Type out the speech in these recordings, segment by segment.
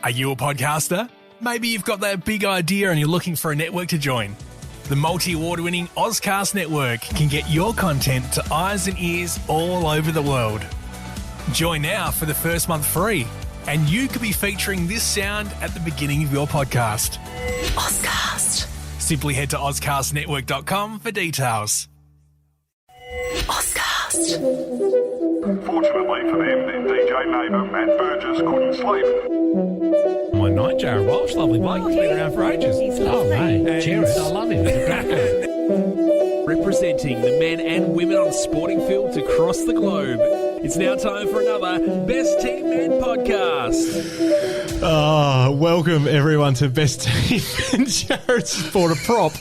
Are you a podcaster? Maybe you've got that big idea and you're looking for a network to join. The multi-award-winning Ozcast Network can get your content to eyes and ears all over the world. Join now for the first month free, and you could be featuring this sound at the beginning of your podcast. Ozcast. Simply head to ozcastnetwork.com for details. Ozcast. Fortunately for them, their DJ neighbour Matt Burgess couldn't sleep. My night, Jared Walsh, lovely bloke. He's been around for ages. Oh, mate. Cheers. I love him. Representing the men and women on sporting fields across the globe. It's now time for another Best Team Men podcast. Welcome everyone to Best Team. And Jared's bought a prop.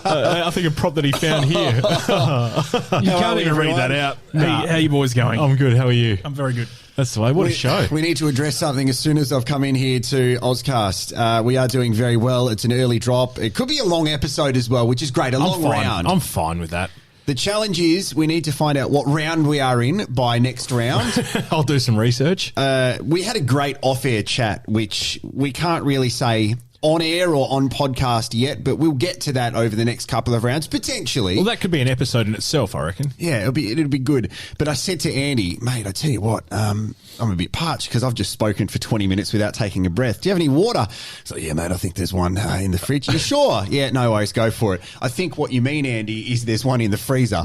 I think a prop that he found here. You can't even read that out. How you boys going? I'm good. How are you? I'm very good. That's the way. What a show. We need to address something as soon as I've come in here to Ozcast. We are doing very well. It's an early drop. It could be a long episode as well, which is great. A long round. I'm fine with that. The challenge is we need to find out what round we are in by next round. I'll do some research. We had a great off-air chat, which we can't really say on air or on podcast yet, but we'll get to that over the next couple of rounds, potentially. Well, that could be an episode in itself, I reckon. Yeah, it'll be good. But I said to Andy, mate, I tell you what, I'm a bit parched because I've just spoken for 20 minutes without taking a breath. Do you have any water? So, yeah, mate, I think there's one in the fridge. You sure? Yeah, no worries, go for it. I think what you mean, Andy, is there's one in the freezer.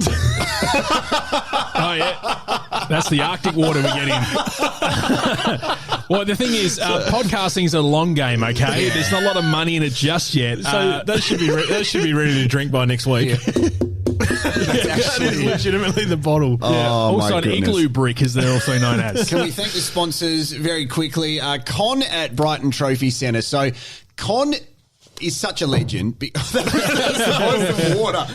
Oh, yeah. That's the Arctic water we get in. Well, the thing is, podcasting is a long game, okay? There's not a lot of money in it just yet. So that should be ready to drink by next week. Yeah. That is legitimately the bottle. Oh, Yeah. Also my an goodness. igloo brick, as they're also known as. Can we thank the sponsors very quickly? Con at Brighton Trophy Centre. So Con is such a legend. That's the bottle of water.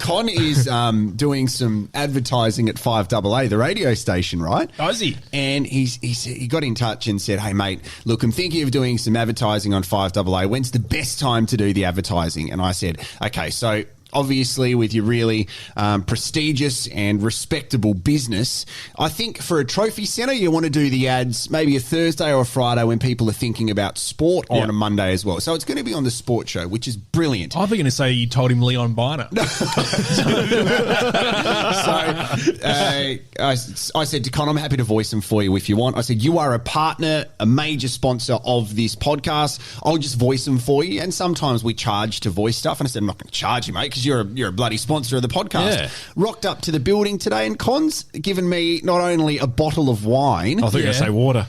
Con is doing some advertising at 5AA, the radio station, right? Oh, is he? And he got in touch and said, hey, mate, look, I'm thinking of doing some advertising on 5AA. When's the best time to do the advertising? And I said, okay, so obviously with your really prestigious and respectable business, I think for a trophy centre, you want to do the ads maybe a Thursday or a Friday when people are thinking about sport, or on a Monday as well. So it's going to be on the sports show, which is brilliant. I was going to say you told him Leon Biner. So I said to Con, I'm happy to voice them for you if you want. I said, you are a partner, a major sponsor of this podcast. I'll just voice them for you. And sometimes we charge to voice stuff. And I said, I'm not going to charge you, mate, because you're a bloody sponsor of the podcast. Yeah. Rocked up to the building today, and Con's given me not only a bottle of wine. I thought you were going to say water.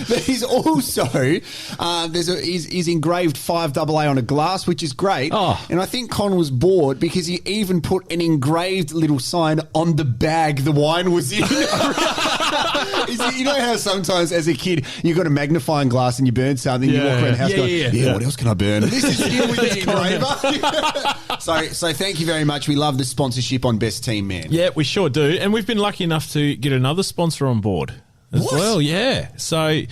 But he's also he's engraved 5AA on a glass, which is great. Oh. And I think Con was bored because he even put an engraved little sign on the bag the wine was in. You know how sometimes as a kid you got a magnifying glass and you burn something, you walk around the house going, what else can I burn? This is here with the engraver. So thank you very much. We love the sponsorship on Best Team Man. Yeah, we sure do. And we've been lucky enough to get another sponsor on board as well. Yeah. So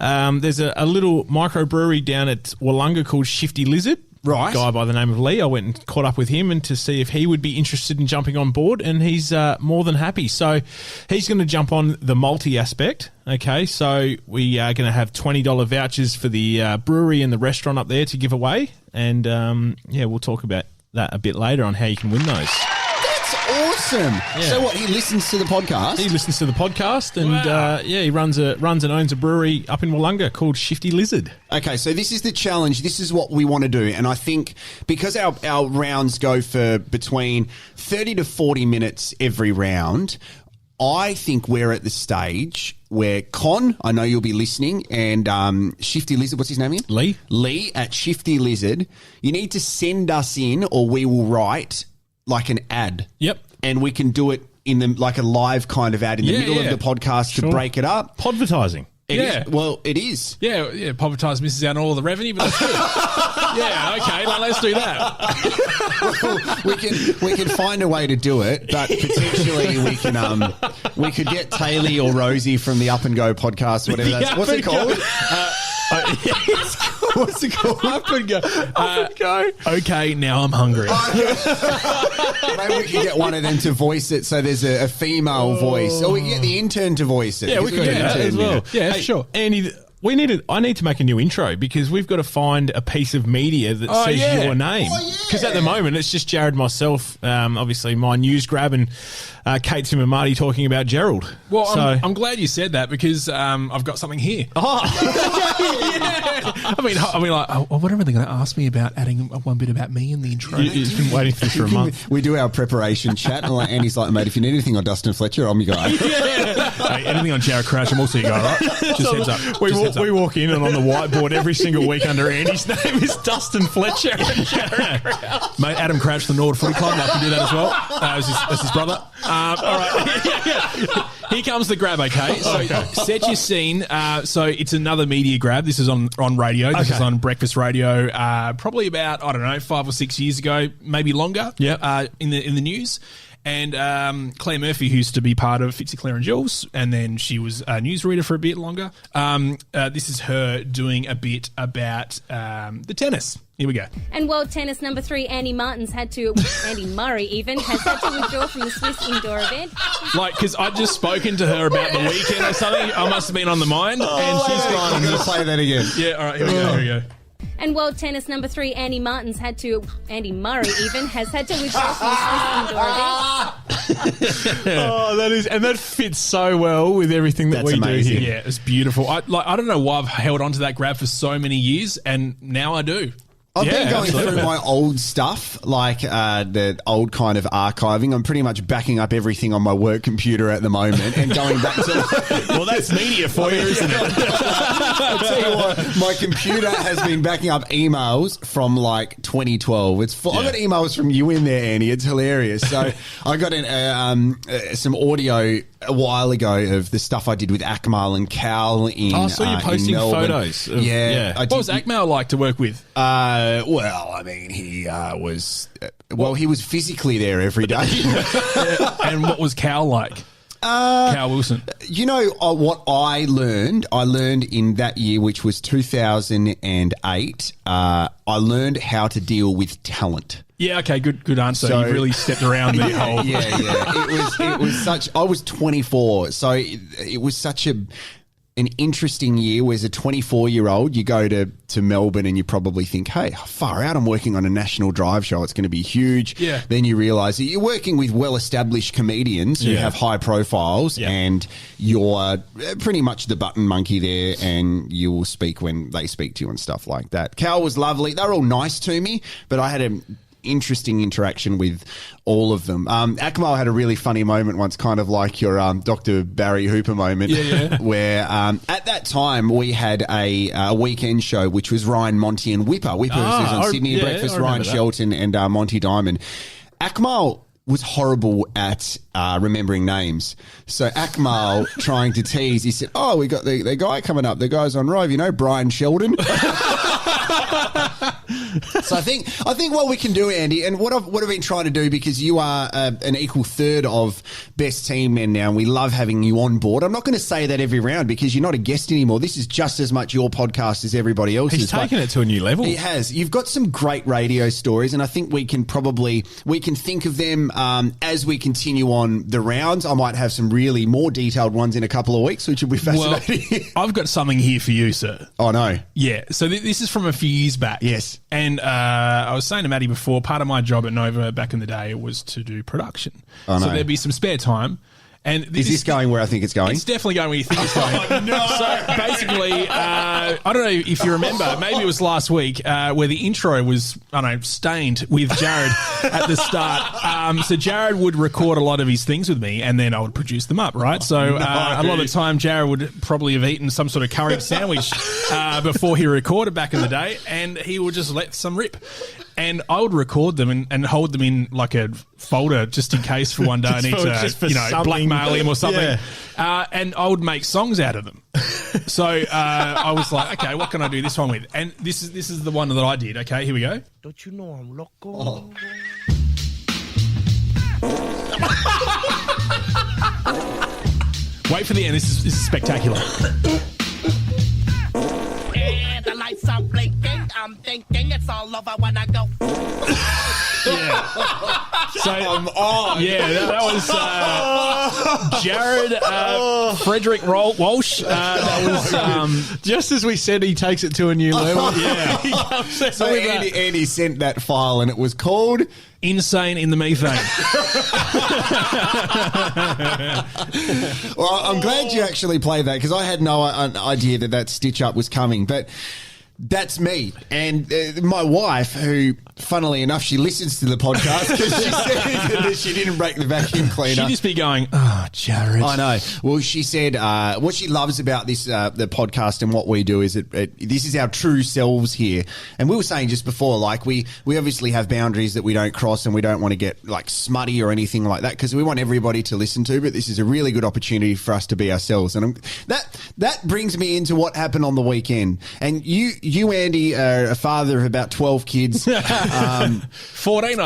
there's a little microbrewery down at Wollonga called Shifty Lizard. Right. A guy by the name of Lee. I went and caught up with him and to see if he would be interested in jumping on board, and he's more than happy. So he's going to jump on the multi aspect. Okay, so we are going to have $20 vouchers for the brewery and the restaurant up there to give away, and we'll talk about that a bit later on how you can win those. Awesome. Yeah. So what, he listens to the podcast? He listens to the podcast, and he runs and owns a brewery up in Wollonga called Shifty Lizard. Okay, so this is the challenge. This is what we want to do. And I think because our rounds go for between 30 to 40 minutes every round, I think we're at the stage where Con, I know you'll be listening, and Shifty Lizard, what's his name again? Lee at Shifty Lizard, you need to send us in, or we will write like an ad. Yep. And we can do it in like a live kind of ad in the middle of the podcast to break it up. Podvertising. It is. Yeah, Povertize misses out on all the revenue, but that's good. Yeah, okay, let's do that. we can find a way to do it, but potentially we could get Taylor or Rosie from the Up and Go podcast, whatever that's. What's it called? What's it called? Up and Go. Okay, now I'm hungry. Maybe we can get one of them to voice it, so there's a female voice, or we can get the intern to voice it. Yeah, we could do that as well. Yeah, sure. Andy, I need to make a new intro because we've got to find a piece of media that says your name. Because at the moment it's just Jared, myself, obviously my news grab, and Kate, Tim, and Marty talking about Gerald. Well, so, I'm glad you said that because I've got something here. I mean, like, what are they going to ask me about adding one bit about me in the intro? You've been waiting for this for a month. We do our preparation chat, and Andy's like, mate, if you need anything on Dustin Fletcher, I'm your guy. Hey, anything on Jared Crouch, I'm also your guy, right? Just heads up. We walk in, and on the whiteboard every single week under Andy's name is Dustin Fletcher and Jared Crouch. Mate, Adam Crouch, the Nord Footy Club, I can do that as well. That's his brother. All right. Here comes the grab, okay? So set your scene. So it's another media grab. This is on radio. This is on breakfast radio. Probably about, I don't know, 5 or 6 years ago, maybe longer. Yeah. In the news. And Claire Murphy, who used to be part of Fitzy, Claire and Jules, and then she was a newsreader for a bit longer. This is her doing a bit about the tennis. Here we go. And world tennis number 3, Andy Murray even, has had to withdraw from the Swiss indoor event. Like, because I'd just spoken to her about the weekend or something. I must have been on the mind. And she's gone. I'm going to play that again. Yeah, all right, here we go. And world tennis number 3, Andy Murray even, has had to withdraw from the Swiss indoor event. And that fits so well with everything that That's we amazing. do here. Yeah, it's beautiful. I don't know why I've held on to that grab for so many years, and now I do. I've been going absolutely. through my old stuff, like the old kind of archiving. I'm pretty much backing up everything on my work computer at the moment and going back to... Well, that's media for you, isn't it? I'll tell you what, my computer has been backing up emails from like 2012. It's full. I got emails from you in there, Andy. It's hilarious. So I got some audio a while ago of the stuff I did with Akmal and Cal in I saw you posting photos. photos. I What was Akmal like to work with? Well, I mean, he was... he was physically there every day. And what was Cal like? Cal Wilson. You know what I learned? I learned in that year, which was 2008, I learned how to deal with talent. Yeah, okay, good answer. So- You really stepped around the whole... Yeah. It was such... I was 24, so it was such an interesting year. Whereas a 24-year-old, you go to Melbourne and you probably think, hey, far out, I'm working on a national drive show. It's going to be huge. Yeah. Then you realise that you're working with well-established comedians who have high profiles and you're pretty much the button monkey there, and you will speak when they speak to you and stuff like that. Cal was lovely. They were all nice to me, but I had a interesting interaction with all of them. Akmal had a really funny moment once, kind of like your Dr. Barry Hooper moment, where at that time we had a weekend show which was Ryan, Monty and Whipper. Whipper was on Sydney Breakfast, Ryan Shelton and Monty Diamond. Akmal was horrible at remembering names. So Akmal, trying to tease, he said, oh, we got the guy coming up. The guy's on Rive, Brian Sheldon. So I think what we can do, Andy, and what I've been trying to do, because you are an equal third of Best Team Men now, and we love having you on board. I'm not going to say that every round because you're not a guest anymore. This is just as much your podcast as everybody else's. He's taken it to a new level. He has. You've got some great radio stories, and I think we can think of them as we continue on the rounds. I might have some really more detailed ones in a couple of weeks, which will be fascinating. Well, I've got something here for you, sir. Oh, no. Yeah, so this is from a few years back. Yes. And I was saying to Maddie before, part of my job at Nova back in the day was to do production. Oh, so no. there's some spare time. And Is this going where I think it's going? It's definitely going where you think it's going. No. So basically, I don't know if you remember, maybe it was last week, where the intro was, stained with Jared at the start. So Jared would record a lot of his things with me, and then I would produce them up, right? So a lot of the time, Jared would probably have eaten some sort of curry sandwich before he recorded back in the day, and he would just let some rip. And I would record them and hold them in like a folder just in case for one day I need to, blackmail him or something. Yeah. And I would make songs out of them. So I was like, okay, what can I do this one with? And this is the one that I did. Okay, here we go. Don't you know I'm loco? Wait for the end. This is spectacular. Yeah, the lights are blinking. I'm thinking it's all over when I go. Yeah. So, yeah, that was Jared Frederick Walsh. That was Just as we said, he takes it to a new level. yeah. He comes out So with that. Andy sent that file, and it was called. Insane in the methane. Well, I'm glad you actually played that because I had no idea that stitch up was coming, but. That's me. And my wife, who, funnily enough, she listens to the podcast because she said that she didn't break the vacuum cleaner. She'd just be going, oh, Jared. I know. Well, she said what she loves about this the podcast and what we do is this is our true selves here. And we were saying just before, like we obviously have boundaries that we don't cross and we don't want to get like smutty or anything like that because we want everybody to listen to. But this is a really good opportunity for us to be ourselves. And that brings me into what happened on the weekend. And you, Andy, are a father of about 12 kids. 14, I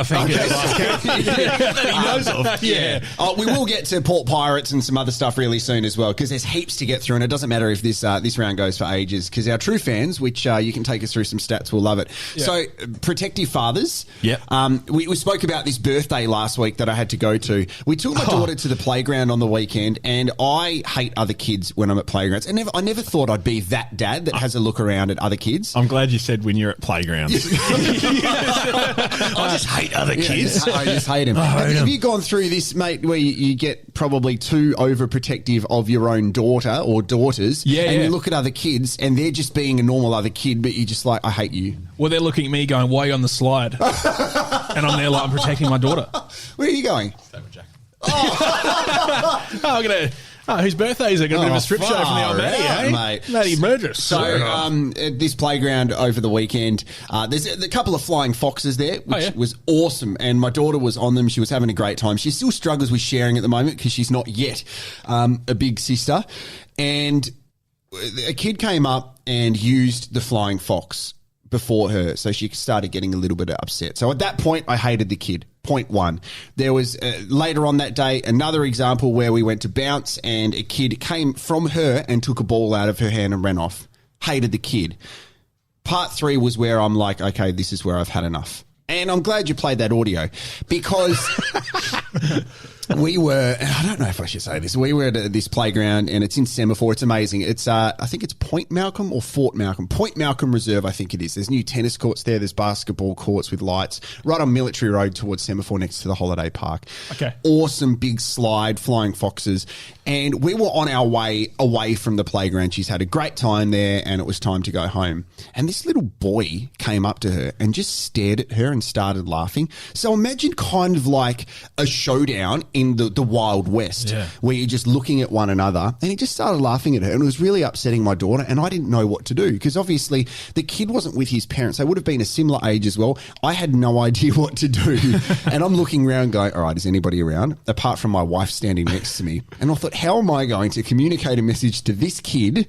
think. He knows of. Yeah. We will get to Port Pirates and some other stuff really soon as well because there's heaps to get through and it doesn't matter if this round goes for ages because our true fans, which you can take us through some stats, will love it. Yeah. So, protective fathers. Yep. We spoke about this birthday last week that I had to go to. We took my daughter to the playground on the weekend and I hate other kids when I'm at playgrounds. And I never thought I'd be that dad that has a look around at other kids. I'm glad you said when you're at playgrounds. I just hate other kids. I just hate them. Have you gone through this, mate, where you get probably too overprotective of your own daughter or daughters and yeah. you look at other kids and they're just being a normal other kid, but you're just like, I hate you. Well, they're looking at me going, why are you on the slide? And I'm there like, I'm protecting my daughter. Where are you going? I'm going to... Oh, whose birthday is it? Going to do a strip show from the old Matty, eh? Mate. Matty Burgess. So, at this playground over the weekend, there's a couple of flying foxes there, which was awesome. And my daughter was on them. She was having a great time. She still struggles with sharing at the moment because she's not yet a big sister. And a kid came up and used the flying fox before her. So she started getting a little bit upset. So at that point, I hated the kid. Point one. There was later on that day another example where we went to bounce and a kid came from her and took a ball out of her hand and ran off. Hated the kid. Part three was where I'm like, okay, this is where I've had enough. And I'm glad you played that audio because we were, I don't know if I should say this, we were at this playground and it's in Semaphore. It's amazing. It's, I think it's Point Malcolm or Fort Malcolm. Point Malcolm Reserve, I think it is. There's new tennis courts there. There's basketball courts with lights right on Military Road towards Semaphore next to the holiday park. Okay. Awesome big slide, flying foxes. And we were on our way away from the playground. She's had a great time there and it was time to go home. And this little boy came up to her and just stared at her and started laughing. So imagine kind of like a showdown in the Wild West where you're just looking at one another, and he just started laughing at her, and it was really upsetting my daughter, and I didn't know what to do because obviously the kid wasn't with his parents. They would have been a similar age as well. I had no idea what to do, and I'm looking around going, all right, is anybody around? Apart from my wife standing next to me. And I thought, how am I going to communicate a message to this kid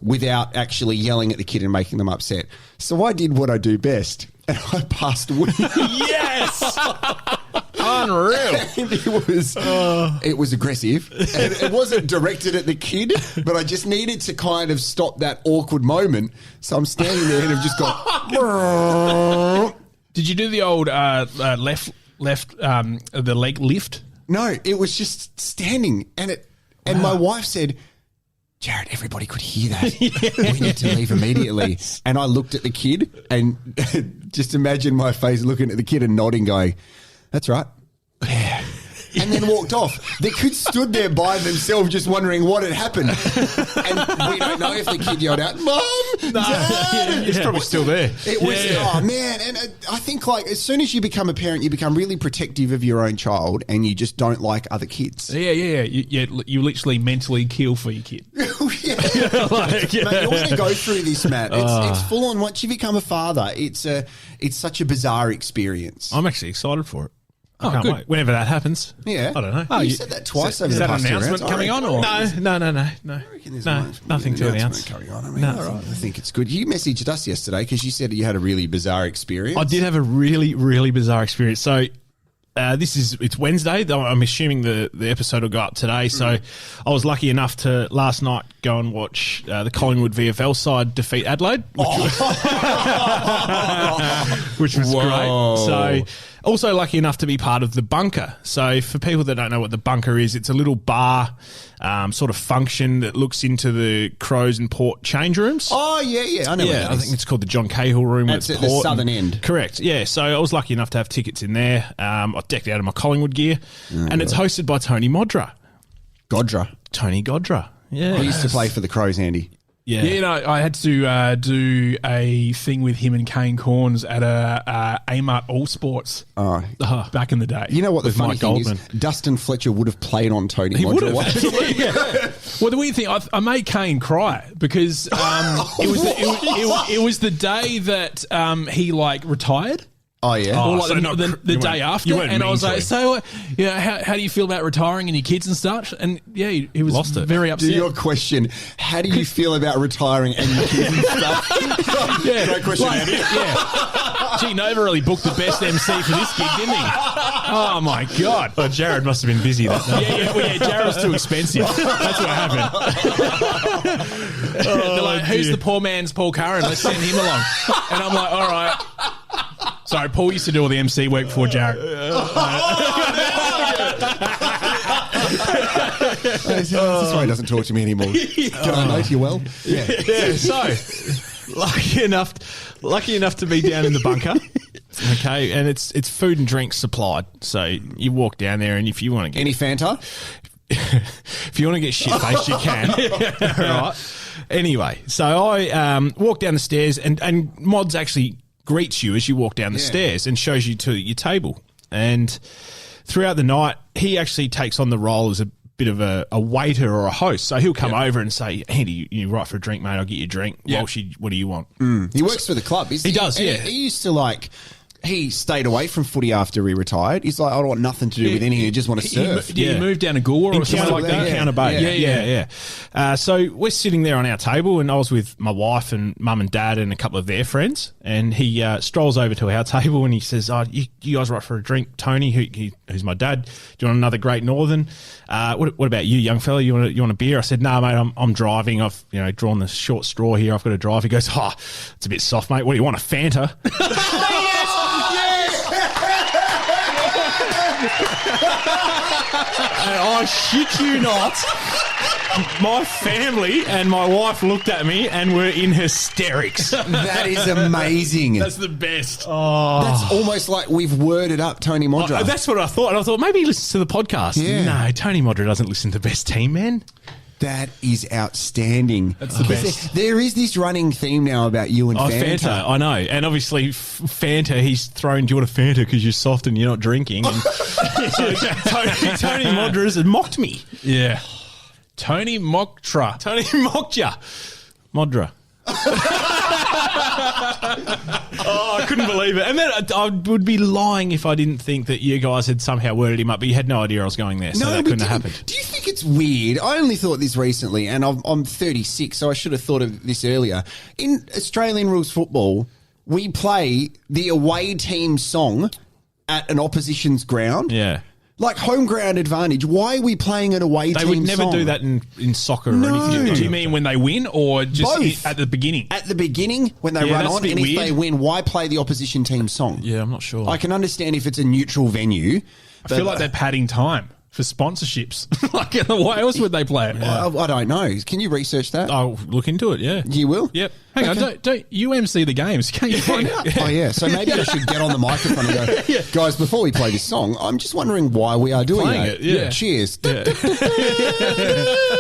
without actually yelling at the kid and making them upset? So I did what I do best, and I passed wind. Yes! Unreal. And it was aggressive. And it wasn't directed at the kid, but I just needed to kind of stop that awkward moment. So I'm standing there and I've just got... Did you do the old left the leg lift? No, it was just standing. And my wife said, Jared, everybody could hear that. We need to leave immediately. And I looked at the kid and just imagine my face looking at the kid and nodding, going, that's right. And then walked off. The kids stood there by themselves just wondering what had happened. And we don't know if the kid yelled out, Mum, Dad. It's probably still there. It was, oh man. And I think like as soon as you become a parent, you become really protective of your own child and you just don't like other kids. Yeah. You literally mentally kill for your kid. Mate, you're going to go through this, Matt. It's full on. Once you become a father, it's such a bizarre experience. I'm actually excited for it. I Oh, can't good. wait. Whenever that happens. Yeah. I don't know. Oh, you said that twice over Is the that an past 2 rounds. announcement coming on? Or? No. Nothing to announce. Carry on. I mean, I think it's good. You messaged us yesterday because you said you had a really bizarre experience. I did have a really, really bizarre experience. So it's Wednesday. I'm assuming the episode will go up today. So I was lucky enough to last night go and watch the Collingwood VFL side defeat Adelaide, which was great. So Also lucky enough to be part of the bunker. So for people that don't know what the bunker is, it's a little bar sort of function that looks into the Crows and Port change rooms. Oh, yeah. I know where that I is. think it's called the John Cahill room. That's with at the Port southern and- end. Correct, yeah. So I was lucky enough to have tickets in there. I decked out in my Collingwood gear. And it's hosted by Tony Modra. Godra. Tony Godra. Yeah. I used to play for the Crows, Andy. Yeah. Yeah, you know, I had to do a thing with him and Kane Corns at a Amart All Sports back in the day. You know what the With funny Mike thing Goldman. is? Dustin Fletcher would have played on Tony He would Modra. have. Absolutely. Well, the weird thing, I made Kane cry because it was the day that he retired. Oh, yeah. Or like so the, not the, cr- the you day weren't- after, you weren't and I mean was to like, him. "So, how do you feel about retiring and your kids and stuff?" And yeah, he was Lost it. very To upset. your question, how do you feel about retiring and your kids and stuff? Yeah. Great question, Like, Andy. yeah. Gee, Nova really booked the best MC for this gig, didn't he? Oh, my God. Oh, Jared must have been busy that night. Yeah, Jared was too expensive. That's what happened. They're like, "Who's the poor man's Paul Curran? Let's send him along." And I'm like, "All right." Sorry, Paul used to do all the MC work before Jared. This is why he doesn't talk to me anymore. Can I note you well? Yeah. Yeah, so lucky enough to be down in the bunker. Okay, and it's food and drink supplied. So you walk down there, and if you want to get Any Fanta? if you want to get shit faced, you can. Right. Anyway, so I walk down the stairs, and Mods actually greets you as you walk down the stairs and shows you to your table. And throughout the night, he actually takes on the role as a bit of a waiter or a host. So he'll come over and say, "Andy, you right for a drink, mate? I'll get you a drink. Walshy, what do you want?" He works for the club. He does, And yeah. He used to he stayed away from footy after he retired. He's like, I don't want nothing to do with anything. I just want to surf. Did you move down to Goolwa or something like that? Encounter Bay. Yeah. Yeah. So we're sitting there on our table, and I was with my wife and mum and dad and a couple of their friends. And he strolls over to our table and he says, "Oh, you guys right for a drink? Tony, who's my dad, do you want another Great Northern? What about you, young fella? You want a beer?" I said, "No, mate, I'm driving. I've drawn the short straw here. I've got to drive." He goes, "Oh, it's a bit soft, mate. What do you want? A Fanta?" And I shit you not, my family and my wife looked at me and were in hysterics. That is amazing. That's the best. That's almost like we've worded up Tony Modra. That's what I thought. And I thought maybe he listens to the podcast. Yeah. No, Tony Modra doesn't listen to Best Team, man. That is outstanding. That's the best. There is this running theme now about you and Oh, Fanta. Fanta, I know. And obviously, Fanta, he's thrown, "Do you want a Fanta because you're soft and you're not drinking?" And so Tony Modra has mocked me. Yeah. Tony Mockra. Tony mocked ya. Modra. Oh, I couldn't believe it. And then I would be lying if I didn't think that you guys had somehow worded him up, but you had no idea I was going there, so that we couldn't have didn't. happened. Do you think it's weird? I only thought this recently, and I'm 36, so I should have thought of this earlier. In Australian rules football, we play the away team song at an opposition's ground. Yeah. Like home ground advantage. Why are we playing an away They team would never song? do that in soccer No. or anything. Do you mean when they win or just Both. at the beginning? At the beginning, when they Yeah, run that's a on, bit and if weird. they win, why play the opposition team song? Yeah, I'm not sure. I can understand if it's a neutral venue. I feel like they're padding time for sponsorships. Like, why else would they play it? I don't know. Can you research that? I'll look into it, yeah. You will? Yep. Hang on, don't you MC the games? Can't you find out? Oh, yeah. So maybe I should get on the microphone and go, guys, before we play this song, I'm just wondering why we are doing Playing that. it, yeah. Cheers.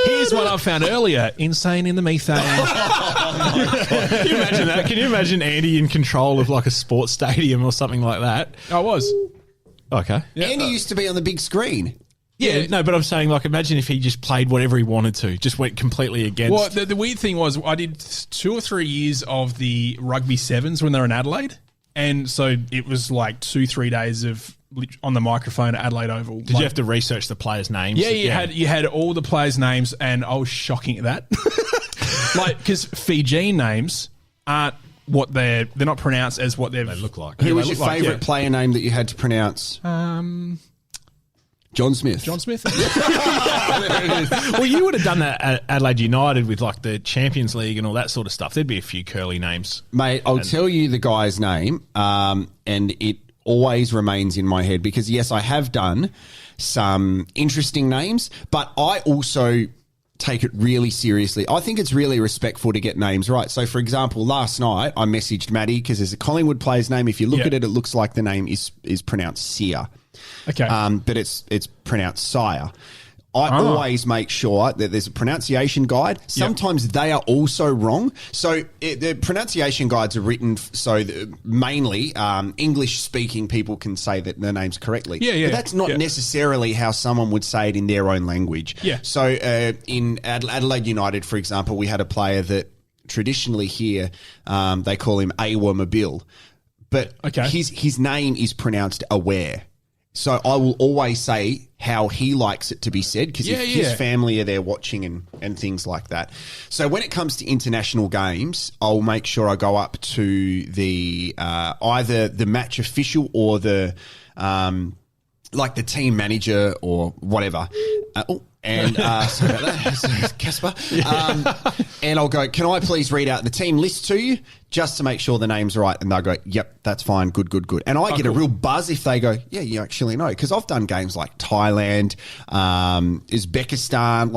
Here's what I found earlier. Insane in the methane. Can you imagine that? Can you imagine Andy in control of like a sports stadium or something like that? I was. Okay. Andy used to be on the big screen. Yeah, no, but I'm saying, like, imagine if he just played whatever he wanted to, just went completely against. Well, the weird thing was I did 2 or 3 years of the rugby sevens when they were in Adelaide. And so it was like 2-3 days of on the microphone at Adelaide Oval. Did you have to research the players' names? Yeah, you had all the players' names, and I was shocking at that. Like, because Fijian names aren't what they're not pronounced as what they look like. Who was they your look like, favourite player name that you had to pronounce? John Smith. John Smith. Well, you would have done that at Adelaide United with like the Champions League and all that sort of stuff. There'd be a few curly names. Mate, I'll tell you the guy's name, and it always remains in my head because, yes, I have done some interesting names, but I also take it really seriously. I think it's really respectful to get names right. So, for example, last night I messaged Maddie because there's a Collingwood player's name. If you look at it, it looks like the name is pronounced Sear. Okay. But it's pronounced Sire. I always make sure that there's a pronunciation guide. Sometimes they are also wrong. So the pronunciation guides are written so that mainly English-speaking people can say that their names correctly. But that's not necessarily how someone would say it in their own language. So in Adelaide United, for example, we had a player that traditionally here they call him Awa Mabil. But his name is pronounced Aware. So I will always say how he likes it to be said because his family are there watching and things like that. So when it comes to international games, I'll make sure I go up to the either the match official or the like the team manager or whatever. Sorry about that, Casper. And I'll go, can I please read out the team list to you just to make sure the name's right? And they'll go, yep, that's fine, good. And I get a real buzz if they go, yeah, you actually know. Because I've done games like Thailand, Uzbekistan,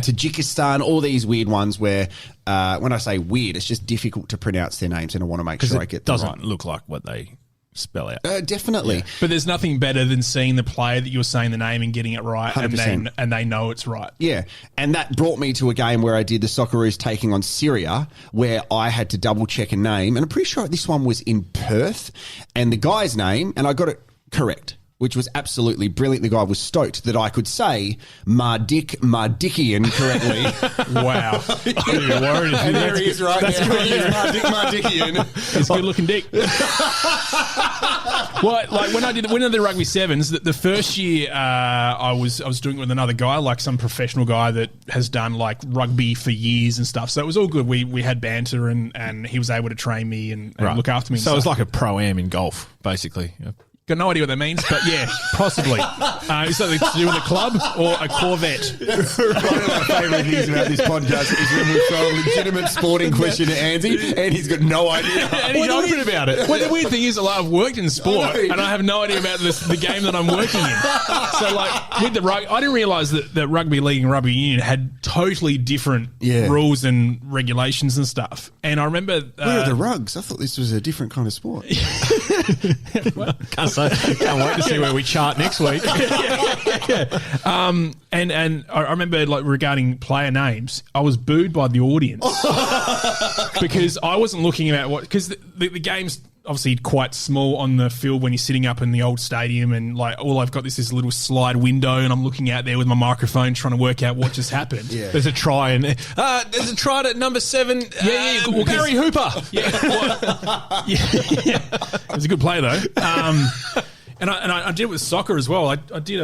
Tajikistan, all these weird ones where when I say weird, it's just difficult to pronounce their names and I want to make sure I get them right. Doesn't look like what they spell out. Definitely. But there's nothing better than seeing the player that you're saying the name and getting it right 100%. and they know it's right. Yeah. And that brought me to a game where I did the Socceroos taking on Syria where I had to double check a name and I'm pretty sure this one was in Perth and the guy's name, and I got it correct, which was absolutely brilliant. The guy was stoked that I could say Mardickian correctly. Wow. You're worried. And there he is, right? That's good. Mardickian. He's a good-looking dick. Well, like when I did the rugby sevens, the first year I was doing it with another guy, like some professional guy that has done like rugby for years and stuff. So it was all good. We had banter and he was able to train me and look after me. So it was like a pro-am in golf, basically. Got no idea what that means, but yeah, possibly. Something to do with a club or a Corvette. One of my favourite things about this podcast is when we throw a legitimate sporting question to Andy and he's got no idea. And he's open about it. Well, the weird thing is, I've worked in sport and I have no idea about the game that I'm working in. So, like, with the rugby, I didn't realise that rugby league and rugby union had totally different rules and regulations and stuff. And I remember... Where are the rugs? I thought this was a different kind of sport. Can't wait to see where we chart next week. And I remember, like, regarding player names, I was booed by the audience because I wasn't looking at because the game's obviously quite small on the field when you're sitting up in the old stadium and like all I've got is this little slide window and I'm looking out there with my microphone trying to work out what just happened. There's a try and there's a try at number 7. Well, Barry Hooper. It was a good play though. And I did it with soccer as well. I did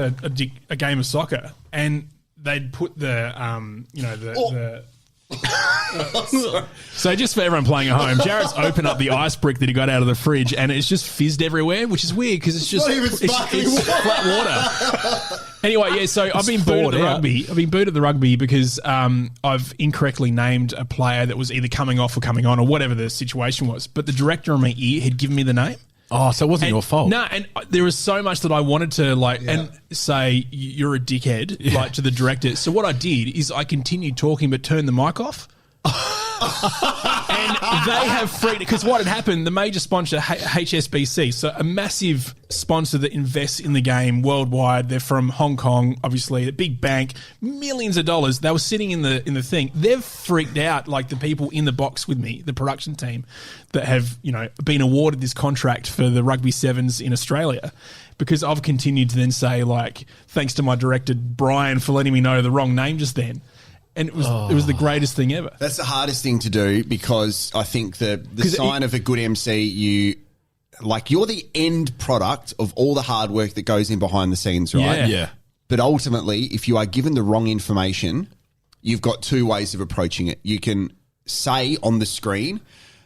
a game of soccer and they'd put So just for everyone playing at home, Jared's opened up the ice brick that he got out of the fridge and it's just fizzed everywhere, which is weird because it's flat water. Anyway, so I've been booed at the rugby. I've been booed at the rugby because I've incorrectly named a player that was either coming off or coming on or whatever the situation was. But the director on my ear had given me the name. Oh, so it wasn't your fault. No, and there was so much that I wanted to and say you're a dickhead, like to the director. So what I did is I continued talking but turned the mic off. And they have freaked because what had happened, the major sponsor HSBC, so a massive sponsor that invests in the game worldwide. They're from Hong Kong, obviously, a big bank, millions of dollars. They were sitting in the thing. They've freaked out, like the people in the box with me, the production team that have been awarded this contract for the rugby sevens in Australia. Because I've continued to then say, like, thanks to my director Brian for letting me know the wrong name just then. And it was the greatest thing ever. That's the hardest thing to do because I think the sign of a good MC, you're the end product of all the hard work that goes in behind the scenes, right? Yeah. But ultimately, if you are given the wrong information, you've got two ways of approaching it. You can say on the screen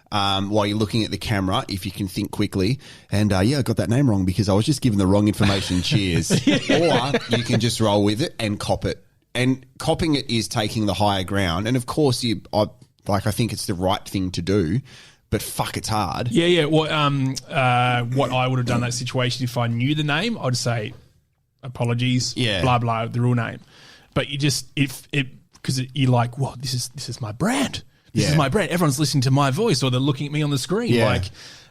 while you're looking at the camera, if you can think quickly, and I got that name wrong because I was just given the wrong information, cheers. Or you can just roll with it and cop it. And copping it is taking the higher ground. And of course, I think it's the right thing to do. but fuck, it's hard. Yeah. What I would have done in that situation if I knew the name, I'd say apologies, blah blah, the real name. But you just because you're like, well, this is my brand. This is my brand. Everyone's listening to my voice, or they're looking at me on the screen. Yeah.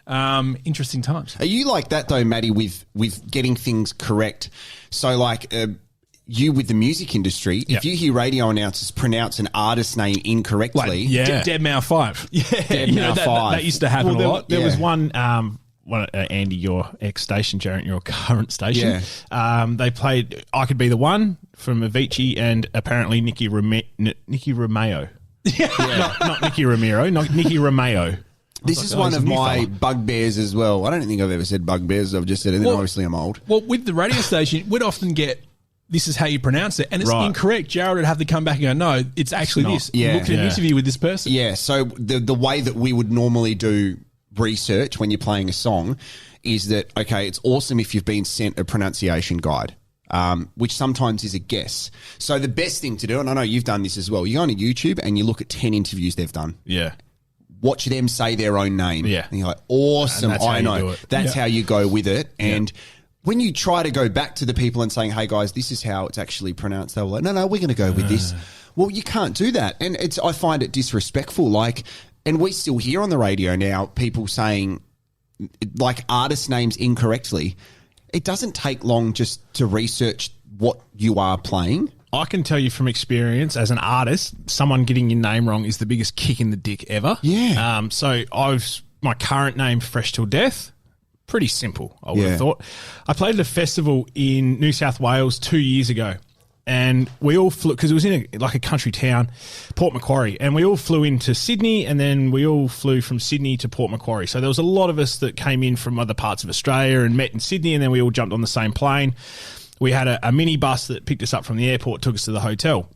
Like, interesting times. Are you like that though, Matty, with getting things correct? So like you with the music industry, if you hear radio announcers pronounce an artist name incorrectly, Dead Mouth 5. Yeah, Dead Mouth 5. That used to happen a lot. There was one. Andy, your ex station, Jarrett, your current station. They played "I Could Be the One" from Avicii, and apparently Nicky Romeo. Not Nicky Ramiro, not Nicky Romeo. This is one of my bugbears as well. I don't think I've ever said bugbears. I've just said it. Then obviously I'm old. Well, with the radio station, we'd often get, this is how you pronounce it, and it's incorrect. Jared would have to come back and go, no, it's actually this. Yeah. Look at an interview with this person. Yeah, so the way that we would normally do research when you're playing a song is that, okay, it's awesome if you've been sent a pronunciation guide. Which sometimes is a guess. So the best thing to do, and I know you've done this as well, you go on to YouTube and you look at 10 interviews they've done. Yeah. Watch them say their own name. Yeah. And you're like, awesome, I know. That's how you go with it. And when you try to go back to the people and saying, hey guys, this is how it's actually pronounced, they were like, no, we're going to go with this. Well, you can't do that. And I find it disrespectful. Like, and we still hear on the radio now people saying like artist names incorrectly. It doesn't take long just to research what you are playing. I can tell you from experience, as an artist, someone getting your name wrong is the biggest kick in the dick ever. Yeah. So my current name, Fresh Till Death, pretty simple, I would have thought. I played at a festival in New South Wales 2 years ago. And we all flew, because it was in a country town, Port Macquarie, and we all flew into Sydney, and then we all flew from Sydney to Port Macquarie. So there was a lot of us that came in from other parts of Australia and met in Sydney, and then we all jumped on the same plane. We had a mini bus that picked us up from the airport, took us to the hotel.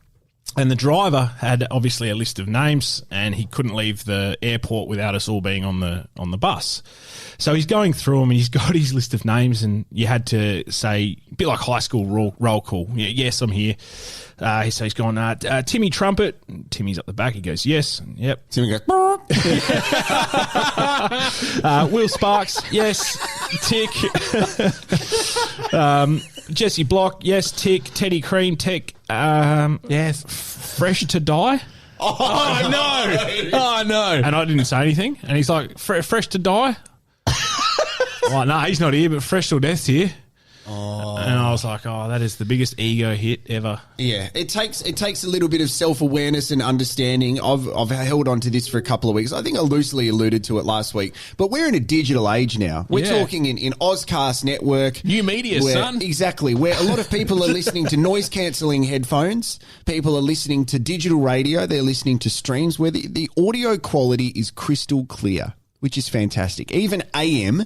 And the driver had obviously a list of names, and he couldn't leave the airport without us all being on the bus. So he's going through them, and he's got his list of names, and you had to say, a bit like high school roll call. Yes, I'm here. So he's gone, Timmy Trumpet. Timmy's up the back. He goes, yes. Yep. Timmy goes, Will Sparks. Yes. Tick. Jesse Block. Yes. Tick. Teddy Cream. Tick. Yes. Fresh to Die. Oh, no. And I didn't say anything. And he's like, fresh to die? Well, no, he's not here, but Fresh Till Death's here. Oh. And I was like, that is the biggest ego hit ever. Yeah, it takes a little bit of self-awareness and understanding. I've held on to this for a couple of weeks. I think I loosely alluded to it last week. But we're in a digital age now. We're talking in Ozcast network. New media, son. Exactly. Where a lot of people are listening to noise-cancelling headphones. People are listening to digital radio. They're listening to streams where the audio quality is crystal clear, which is fantastic. Even AM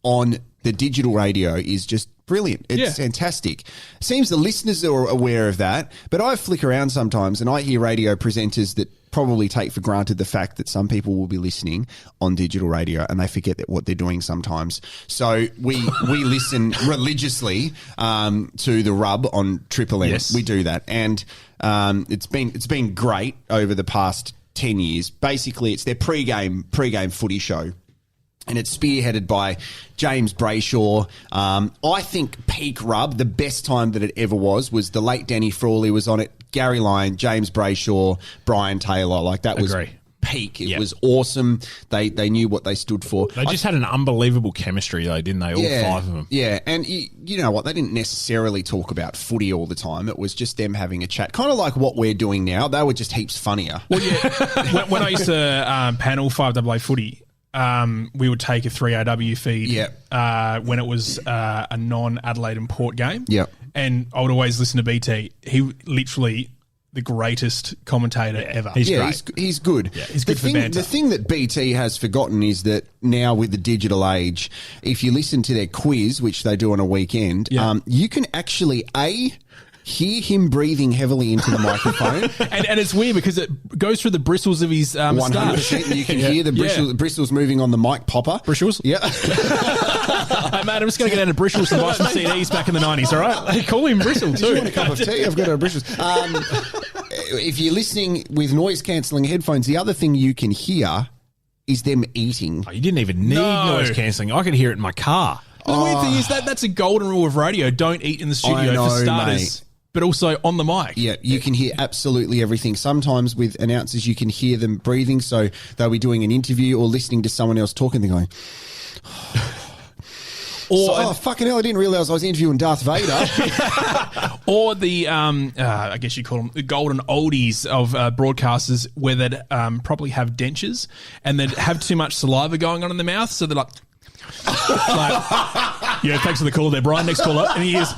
on the digital radio is just brilliant. It's fantastic. Seems the listeners are aware of that, but I flick around sometimes and I hear radio presenters that probably take for granted the fact that some people will be listening on digital radio and they forget that what they're doing sometimes. So we listen religiously to The Rub on Triple M. Yes. We do that. And it's been great over the past 10 years. Basically, it's their pre-game footy show. And it's spearheaded by James Brayshaw. I think peak Rub, the best time that it ever was the late Danny Frawley was on it, Gary Lyon, James Brayshaw, Brian Taylor. Like that was peak. It was awesome. They knew what they stood for. They just had an unbelievable chemistry though, didn't they? All five of them. Yeah, and you know what? They didn't necessarily talk about footy all the time. It was just them having a chat. Kind of like what we're doing now. They were just heaps funnier. Well, yeah. when I used to panel 5AA footy, we would take a 3AW feed when it was a non-Adelaide and Port game. Yep. And I would always listen to BT. He literally the greatest commentator ever. He's great. He's good. Yeah, he's good for banter. The thing that BT has forgotten is that now with the digital age, if you listen to their quiz, which they do on a weekend, you can actually, hear him breathing heavily into the microphone. and it's weird because it goes through the bristles of his moustache. 100%. You can hear the bristles moving on the mic popper. Bristles? Yeah. Hey, mate, I'm just going to get down to Bristles and buy some CDs back in the 90s, all right? They call him Bristle, too. You want a cup of tea? I've got a Bristles. If you're listening with noise-cancelling headphones, the other thing you can hear is them eating. Oh, you didn't even need No. noise cancelling. I could hear it in my car. The weird thing is that's a golden rule of radio. Don't eat in the studio I know, for starters, mate. but also on the mic. Yeah, you can hear absolutely everything. Sometimes with announcers, you can hear them breathing. So they'll be doing an interview or listening to someone else talking. They're going, oh, fucking hell, I didn't realise I was interviewing Darth Vader. Or the, I guess you call them the golden oldies of broadcasters where they'd probably have dentures and they'd have too much saliva going on in the mouth. So they're like, yeah, thanks for the call there, Brian. Next caller. And he is,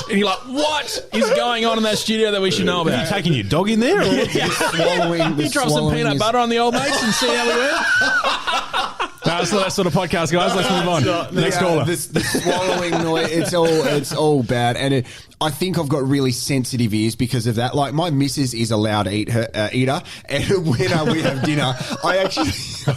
and you're like, what is going on in that studio that we should know Are you about? taking your dog in there? Or? You drop some peanut butter on the old mates and see how we went. No, it's not that sort of podcast, guys. Let's move on. Next caller. The swallowing noise, it's all bad. And I think I've got really sensitive ears because of that. Like, my missus is a loud eater, and when we have dinner, I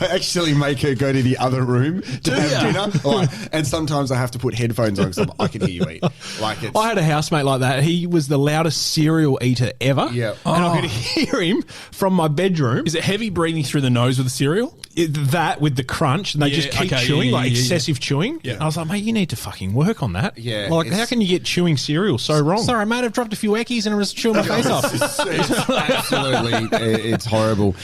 actually make her go to the other room to have dinner. Like, and sometimes I have to put headphones on because I can hear you eat. Like, it's, I had a housemate like that. He was the loudest cereal eater ever. Yeah. And I could hear him from my bedroom. Is it heavy breathing through the nose with the cereal? That with the crunch, and they Yeah, just keep okay, chewing, yeah, like yeah, yeah. excessive chewing. Yeah. I was like, mate, you need to fucking work on that. Yeah, Like, it's- how can you get chewing cereal so wrong? Sorry, mate, I've dropped a few eckies and I was chewing my face off. It's absolutely, it's horrible.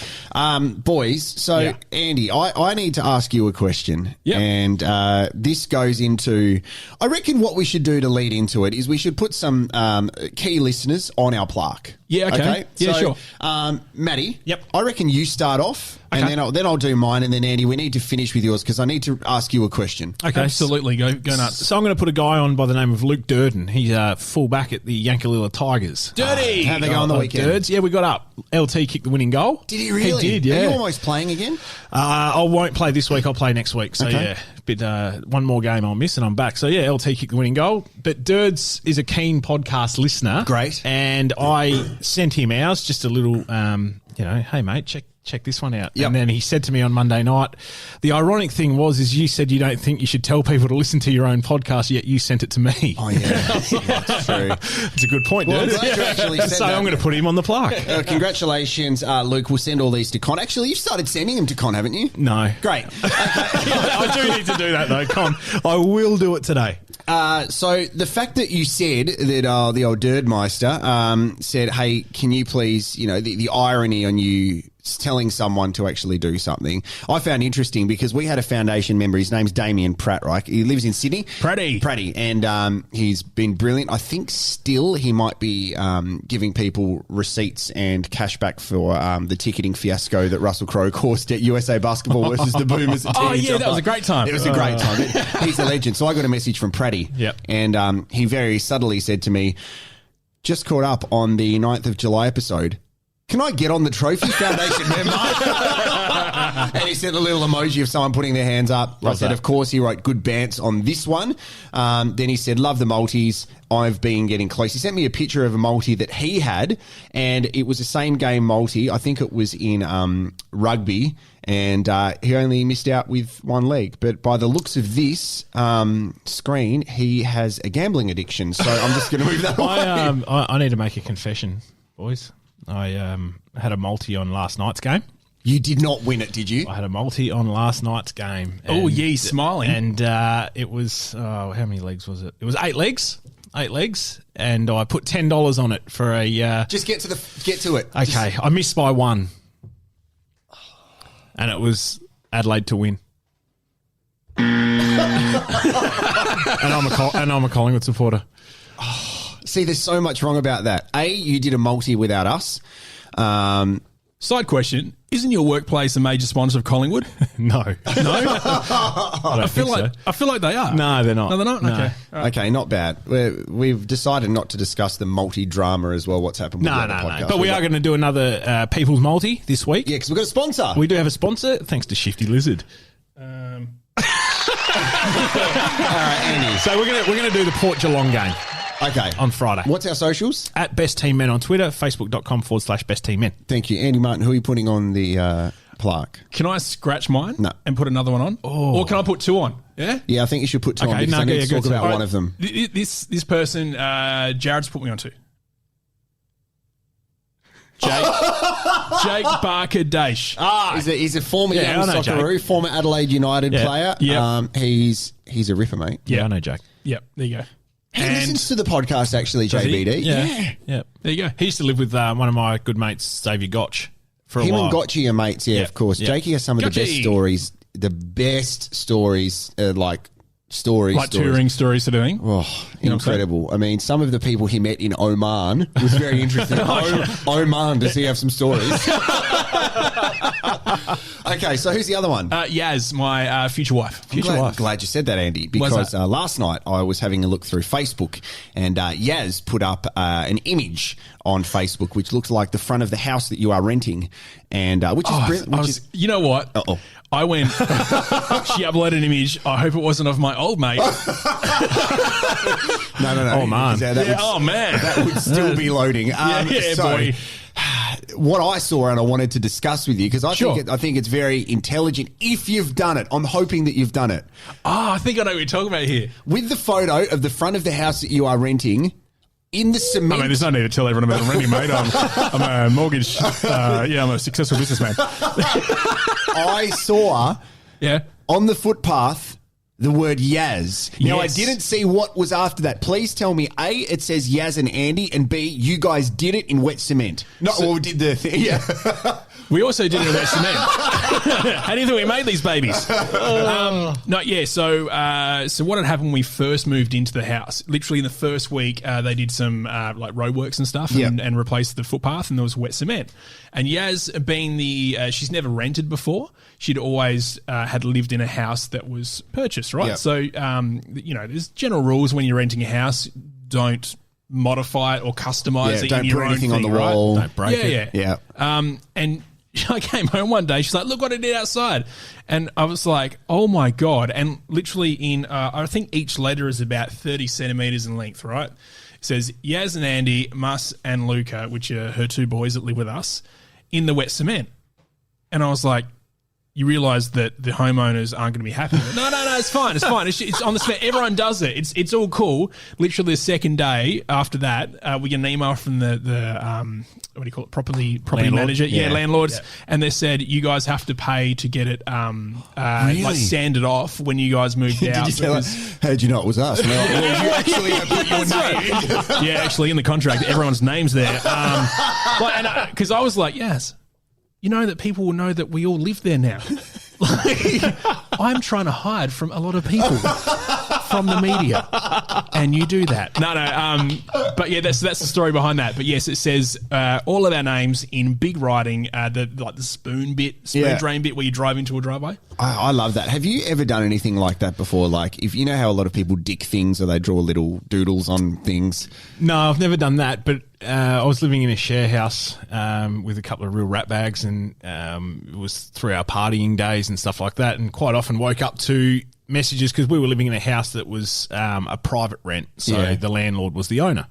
Boys, so Yeah. Andy, I need to ask you a question. Yep. And this goes into, I reckon what we should do to lead into it is we should put some key listeners on our plaque. Yeah, okay. Yeah, sure. Maddie, Yep. I reckon you start off. Okay. And then I'll do mine, and then Andy, we need to finish with yours because I need to ask you a question. Okay, Absolutely. Go nuts. So I'm going to put a guy on by the name of Luke Durden. He's a fullback at the Yankalilla Tigers. Dirty. How'd they go on the weekend? Durds, yeah, we got up. LT kicked the winning goal. Did he really? He did, yeah. Are you almost playing again? I won't play this week. I'll play next week. So, Okay. yeah, bit one more game I'll miss and I'm back. So, yeah, LT kicked the winning goal. But Durds is a keen podcast listener. Great. And I sent him ours, just a little, hey, mate, check this one out. Yep. And then he said to me on Monday night, the ironic thing is you said you don't think you should tell people to listen to your own podcast, yet you sent it to me. Oh, yeah. That's true. It's a good point, Well, I'm Durds. glad you actually said So that. I'm going to put him on the plaque. Congratulations, Luke. We'll send all these to Con. Actually, you've started sending them to Con, haven't you? No. Great. I do need to do that, though. Con, I will do it today. So the fact that you said that the old Durdmeister said, hey, can you please, the irony on you telling someone to actually do something, I found interesting because we had a foundation member. His name's Damien Pratt, right? He lives in Sydney. Pratty. And he's been brilliant. I think still he might be giving people receipts and cash back for the ticketing fiasco that Russell Crowe caused at USA Basketball versus the Boomers. At Oh, yeah, TNT. that was a great time. It was a great time. He's a legend. So I got a message from Pratty. Yep. And he very subtly said to me, just caught up on the 9th of July episode. Can I get on the Trophy Foundation member? And he sent a little emoji of someone putting their hands up. I said, of course, he wrote good bants on this one. Then he said, love the multis. I've been getting close. He sent me a picture of a multi that he had, and it was the same game multi. I think it was in rugby, and he only missed out with one leg. But by the looks of this screen, he has a gambling addiction. So I'm just going to move that away. I need to make a confession, boys. I had a multi on last night's game. You did not win it, did you? I had a multi on last night's game. Oh, yeah, he's smiling. And it was, how many legs was it? It was 8 legs. 8 legs. And I put $10 on it for a... Just get to it. okay, I missed by 1. And it was Adelaide to win. and I'm a Collingwood supporter. See, there's so much wrong about that. A, you did a multi without us. Side question: isn't your workplace a major sponsor of Collingwood? No. No, I I feel like they are. No, they're not. No, they're not. No. Okay. Okay, not bad. We've decided not to discuss the multi-drama as well, what's happened with No, the other podcast. But we are going to do another People's Multi this week. Yeah, because we've got a sponsor. We do have a sponsor, thanks to Shifty Lizard. All right, Andy. So we're gonna do the Port Geelong game Okay. on Friday. What's our socials? At Best Team Men on Twitter, facebook.com/Best Team Men. Thank you. Andy Martin, who are you putting on the plaque? Can I scratch mine No. and put another one on? Or can I put 2 on? Yeah? Yeah, I think you should put 2 on Okay, because I need to go talk about All one right. of them. This person, Jared's put me on 2. Jay? Jake Barker Daish. He's a former Yeah, young I know Socceroo, former Adelaide United player. Yeah. He's a ripper, mate. Yeah, I know, Jack. Yep, there you go. He listens to the podcast, actually, JBD. Yeah. There you go. He used to live with one of my good mates, Xavier Gotch, for a Him while. and Gotchi are mates, yeah, Yeah. of course. Yeah. Jakey has some of the best Gotchi. stories. The best stories, stories. Like touring stories sort of thing. Oh, incredible. I mean, some of the people he met in Oman was very interesting. Oman, does he have some stories? Okay, so who's the other one? Yaz, my future wife. Glad you said that, Andy, because last night I was having a look through Facebook and Yaz put up an image on Facebook which looks like the front of the house that you are renting, and which is brilliant. You know what? Uh-oh. I went. She uploaded an image. I hope it wasn't of my old mate. No. Oh, man. That would still be loading. Boy. What I saw and I wanted to discuss with you, because I Sure. think it's very intelligent if you've done it. I'm hoping that you've done it. I think I know what you're talking about here. With the photo of the front of the house that you are renting, in the cement. I mean, there's no need to tell everyone about renting, mate. I'm a mortgage. I'm a successful businessman. I saw Yeah. on the footpath the word Yaz. Now, I Yes. didn't see what was after that. Please tell me, A, it says Yaz and Andy, and B, you guys did it in wet cement. No, or did the thing. Yeah. We also did it in that cement. How do you think we made these babies? So what had happened when we first moved into the house? Literally in the first week, they did some like roadworks and stuff, and replaced the footpath, and there was wet cement. And Yaz, being she's never rented before. She'd always had lived in a house that was purchased, right? Yep. So there's general rules when you're renting a house. Don't modify it or customize it. Don't in your put own anything on the thing, right? wall. Don't break it. Yeah. And I came home one day. She's like, "Look what I did outside," and I was like, "Oh my god!" And literally, in I think each letter is about 30 centimeters in length. Right? It says Yaz and Andy, Mus and Luca, which are her two boys that live with us, in the wet cement. And I was like, you realise that the homeowners aren't going to be happy with it. No, it's fine. It's fine. It's on the cement. Everyone does it. It's all cool. Literally the second day after that, we get an email from the what do you call it? Property manager. Yeah, landlords. Yeah. And they said, you guys have to pay to get it like sanded off when you guys moved out. Did you tell her, how'd you know it was us? Well, you actually have put your name. Yeah, actually in the contract, everyone's name's there. Because I was like, yes. You know that people will know that we all live there now. I'm trying to hide from a lot of people from the media, and you do that. But yeah, that's the story behind that. But yes, it says all of our names in big writing. The spoon drain bit where you drive into a driveway. I love that. Have you ever done anything like that before? Like, if you know how a lot of people dick things or they draw little doodles on things. No, I've never done that, but I was living in a share house with a couple of real rat bags, and it was through our partying days and stuff like that, and quite often woke up to messages because we were living in a house that was a private rent, so the landlord was the owner.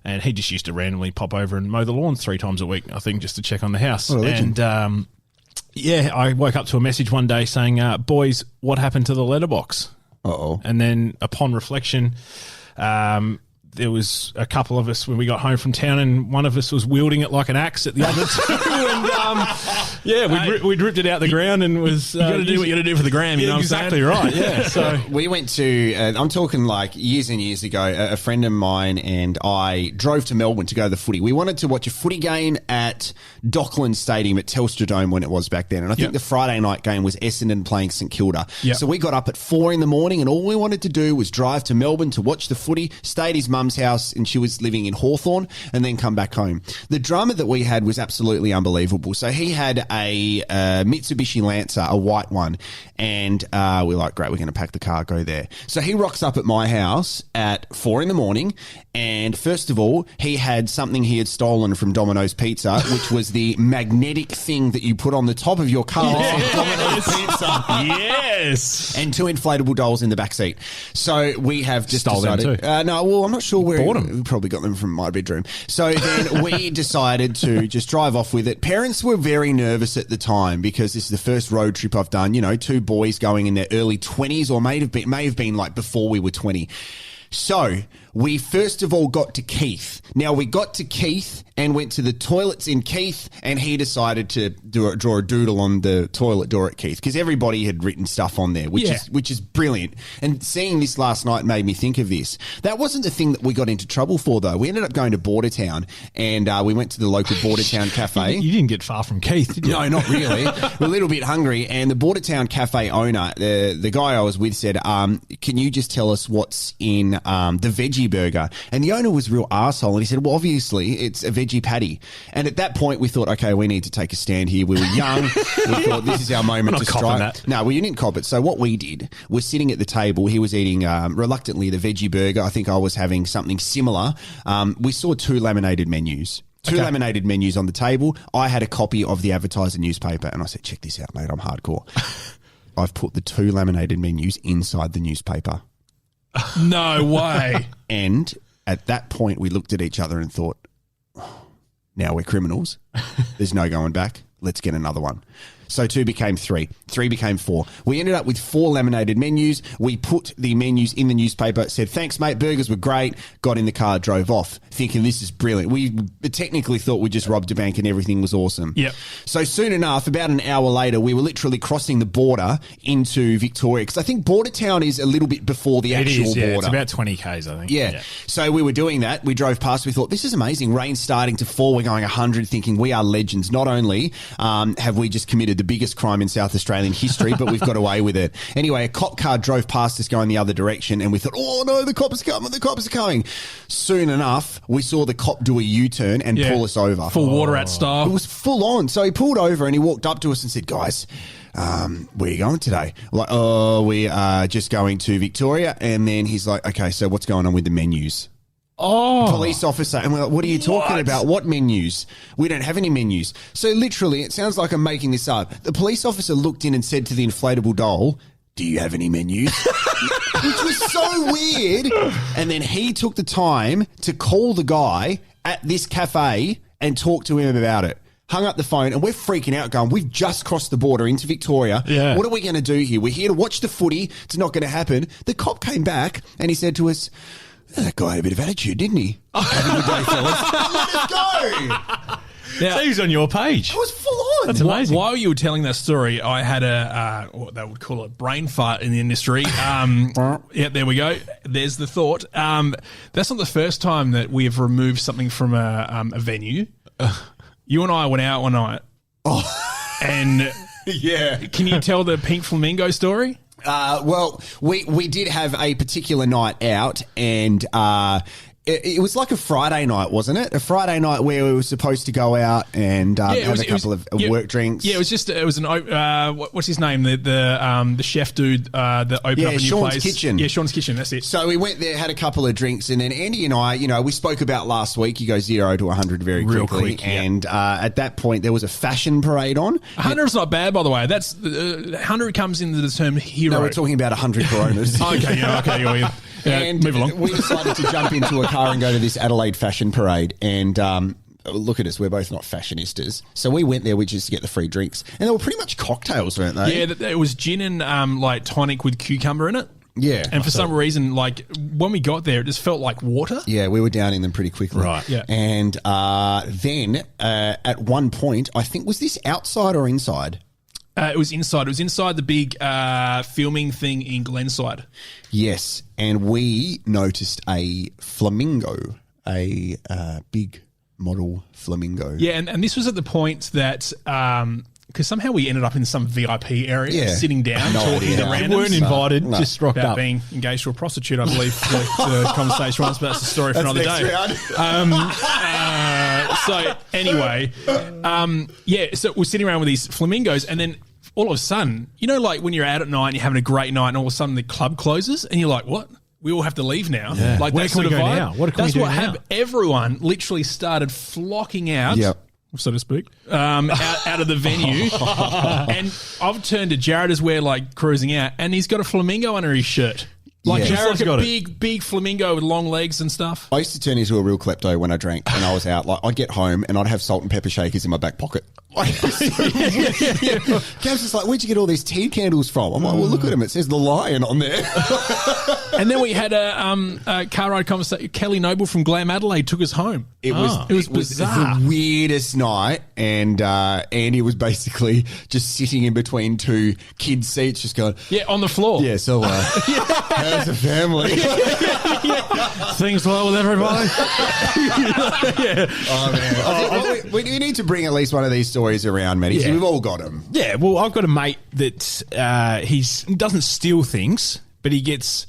And he just used to randomly pop over and mow the lawns 3 times a week, I think, just to check on the house. What a legend. And I woke up to a message one day saying, boys, what happened to the letterbox? Uh-oh. And then upon reflection, there was a couple of us when we got home from town, and one of us was wielding it like an axe at the other two. And we'd ripped it out the ground and was. You got to do what you got to do for the gram. You know exactly what I'm right. Yeah. So we went to. I'm talking like years and years ago. A friend of mine and I drove to Melbourne to go to the footy. We wanted to watch a footy game at Dockland Stadium at Telstra Dome when it was back then, and I think the Friday night game was Essendon playing St Kilda. Yep. So we got up at 4 a.m, and all we wanted to do was drive to Melbourne to watch the footy. Stay at his mum's house, and she was living in Hawthorn, and then come back home. The drama that we had was absolutely unbelievable. So he had a Mitsubishi Lancer, a white one, and we're like, great, we're going to pack the car, go there. So he rocks up at my house at 4 a.m, and first of all, he had something he had stolen from Domino's Pizza, which was the magnetic thing that you put on the top of your car. Domino's Pizza. Yes. And 2 inflatable dolls in the back seat. So we have just Stole them decided. too. I'm not sure where. Bought them. We probably got them from my bedroom. So then we decided to just drive off with it. Parents were very nervous at the time because this is the first road trip I've done. You know, 2 boys going in their early 20s, or may have been like before we were 20. So we first of all got to Keith. Now we got to Keith and went to the toilets in Keith, and he decided to draw a doodle on the toilet door at Keith because everybody had written stuff on there, which is brilliant. And seeing this last night made me think of this. That wasn't the thing that we got into trouble for, though. We ended up going to Bordertown, and we went to the local Bordertown cafe. You didn't get far from Keith, did you? No, not really. We're a little bit hungry, and the Bordertown cafe owner, the guy I was with, said, "Can you just tell us what's in the veggie burger?" And the owner was a real arsehole, and he said, "Well, obviously it's a veggie patty." And at that point, we thought, okay, we need to take a stand here. We were young. We thought this is our moment to strike. That. No, we didn't cop it. So what we did was sitting at the table. He was eating reluctantly the veggie burger. I think I was having something similar. We saw two laminated menus. Two laminated menus on the table. I had a copy of the Advertiser newspaper, and I said, "Check this out, mate. I'm hardcore. I've put the two laminated menus inside the newspaper." No way. And at that point, we looked at each other and thought, now we're criminals. There's no going back. Let's get another one. So 2 became 3. 3 became 4. We ended up with 4 laminated menus. We put the menus in the newspaper, said, "Thanks, mate. Burgers were great." Got in the car, drove off, thinking this is brilliant. We technically thought we just robbed a bank and everything was awesome. Yep. So soon enough, about an hour later, we were literally crossing the border into Victoria, because I think Bordertown is a little bit before the actual border. It's about 20 Ks, I think. Yeah. So we were doing that. We drove past. We thought, this is amazing. Rain's starting to fall. We're going 100, thinking we are legends. Not only have we just committed the biggest crime in South Australian history, but we've got away with it. Anyway, a cop car drove past us going the other direction, and we thought, oh no, the cops are coming. The cops are coming. Soon enough, we saw the cop do a U-turn and pull us over. Full water at style. It was full on. So he pulled over and he walked up to us and said, "Guys, where are you going today?" Like, "Oh, we are just going to Victoria." And then he's like, "Okay, so what's going on with the menus?" Police officer. And we're like, "What are you talking about? What menus? We don't have any menus." So literally, it sounds like I'm making this up. The police officer looked in and said to the inflatable doll, "Do you have any menus?" Which was so weird. And then he took the time to call the guy at this cafe and talk to him about it. Hung up the phone, and we're freaking out going, we've just crossed the border into Victoria. Yeah. What are we going to do here? We're here to watch the footy. It's not going to happen. The cop came back and he said to us, "That guy had a bit of attitude, didn't he?" Have a good day, fellas. Let us go. Now, So he's on your page. It was full on. That's amazing. while you were telling that story, I had what they would call a brain fart in the industry. Yeah, there we go. There's the thought. That's not the first time that we have removed something from a venue. You and I went out one night. And Yeah. can you tell the pink flamingo story? Well, we did have a particular night out, and it was like a Friday night, wasn't it? A Friday night where we were supposed to go out and have a couple of work drinks. Yeah, it was an what's his name? The chef dude that opened up a new Sean's place. Kitchen. Yeah, Sean's Kitchen. That's it. So we went there, had a couple of drinks, and then Andy and I, we spoke about last week. You go 0 to 100 very Real quickly. quick, yeah. And at that point, there was a fashion parade on. 100's not bad, by the way. That's 100 comes into the term hero. No, we're talking about 100 Coronas. Okay, yeah. And move along. we decided to jump into a car and go to this Adelaide fashion parade. And look at us, we're both not fashionistas. So we went there just to get the free drinks. And they were pretty much cocktails, weren't they? Yeah, it was gin and like tonic with cucumber in it. Yeah. And for some reason, like when we got there, it just felt like water. Yeah, we were downing them pretty quickly. Right. Yeah. And then at one point, I think, was this outside or inside? It was inside. It was inside the big filming thing in Glenside. Yes, and we noticed a flamingo, a big model flamingo. Yeah, and this was at the point that because somehow we ended up in some VIP area, sitting down, No talking idea. to We randoms. We weren't invited, No. just rocked About up. being engaged to a prostitute, I believe, the conversation was, but that's a story for another next day. round. So anyway, so we're sitting around with these flamingos, and then all of a sudden, like when you're out at night and you're having a great night, and all of a sudden the club closes, and you're like, what? We all have to leave now. Yeah. Like Where that can we sort of go vibe. now? What can we That's do what now? happened. Everyone literally started flocking out. Yep. So to speak, out of the venue, and I've turned to Jared as we're like cruising out, and he's got a flamingo under his shirt. Like Yeah. Jared's Jared's got got a big flammingo with long legs and stuff. I used to turn into a real klepto when I drank when I was out. Like, I'd get home and I'd have salt and pepper shakers in my back pocket. Cam's just like, "Where'd you get all these tea candles from?" I'm like, "Well, look at them. It says the lion on there." And then we had a car ride conversation. Kelly Noble from Glam Adelaide took us home. It was bizarre. the weirdest night, and Andy was basically just sitting in between two kids' seats, just going, Yeah, on the floor. "Yeah, so how's the family?" Things well with everybody. Oh man, we need to bring at least one of these stories around, Matty. Yeah. We've all got them. Yeah, well, I've got a mate that he doesn't steal things, but he gets...